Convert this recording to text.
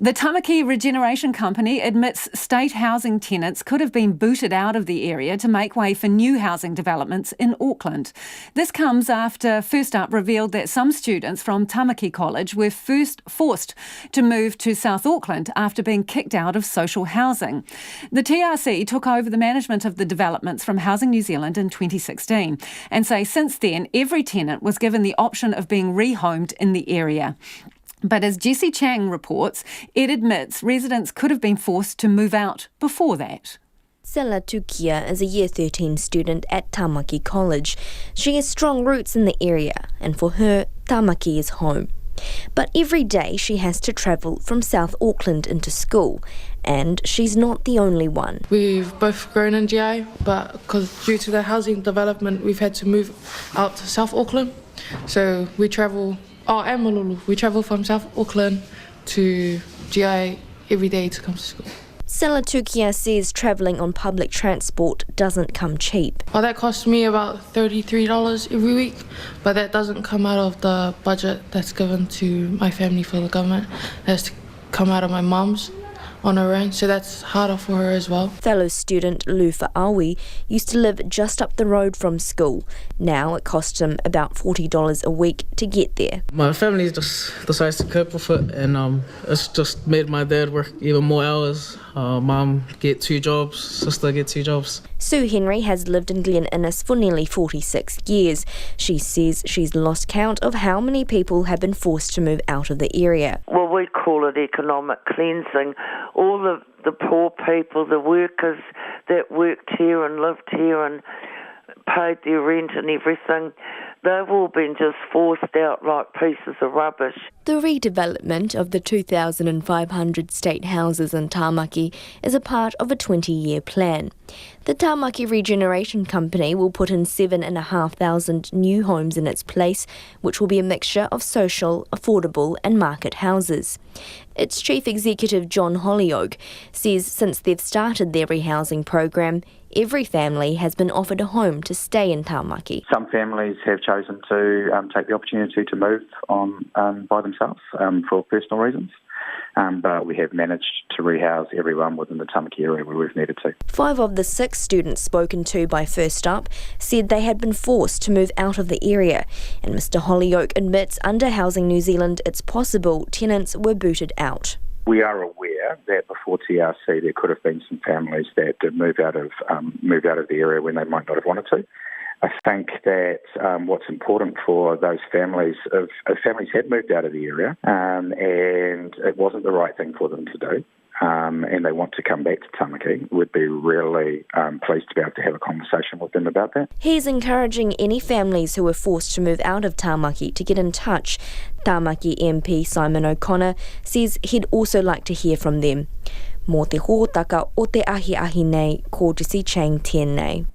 The Tamaki Regeneration Company admits state housing tenants could have been booted out of the area to make way for new housing developments in Auckland. This comes after First Up revealed that some students from Tamaki College were first forced to move to South Auckland after being kicked out of social housing. The TRC took over the management of the developments from Housing New Zealand in 2016 and say since then every tenant was given the option of being rehomed in the area. But as Jessie Chiang reports, it admits residents could have been forced to move out before that. Stella Tukia is a Year 13 student at Tamaki College. She has strong roots in the area, and for her, Tamaki is home. But every day she has to travel from South Auckland into school, and she's not the only one. We've both grown in GI, but due to the housing development, we've had to move out to South Auckland. So we travel... and Malulu. We travel from South Auckland to GI every day to come to school. Stella Tukia says travelling on public transport doesn't come cheap. Well, that costs me about $33 every week, but that doesn't come out of the budget that's given to my family for the government. It has to come out of my mum's on her own, so that's harder for her as well. Fellow student Lufa Awi used to live just up the road from school. Now it costs him about $40 a week to get there. My family just decides to cope with it, and it's just made my dad work even more hours. Mum get 2 jobs, sister get 2 jobs. Sue Henry has lived in Glen Innes for nearly 46 years. She says she's lost count of how many people have been forced to move out of the area. Well, we call it economic cleansing. All the poor people, the workers that worked here and lived here and paid their rent and everything, they've all been just forced out like pieces of rubbish. The redevelopment of the 2,500 state houses in Tamaki is a part of a 20-year plan. The Tamaki Regeneration Company will put in 7,500 new homes in its place, which will be a mixture of social, affordable and market houses. Its chief executive, John Hollyoak, says since they've started their rehousing program, every family has been offered a home to stay in Tamaki. Some families have chosen to take the opportunity to move on by themselves for personal reasons, but we have managed to rehouse everyone within the Tamaki area where we've needed to. 5 of the 6 students spoken to by First Up said they had been forced to move out of the area, and Mr Hollyoak admits under Housing New Zealand it's possible tenants were booted out. We are aware that before TRC there could have been some families that did move out of the area when they might not have wanted to. I think that what's important for those families, if families had moved out of the area and it wasn't the right thing for them to do, and they want to come back to Tamaki, we'd be really pleased to be able to have a conversation with them about that. He's encouraging any families who were forced to move out of Tamaki to get in touch. Tamaki MP Simon O'Connor says he'd also like to hear from them. Mō te hōtaka o te ahi nei, ko Jessie Chiang tēnei.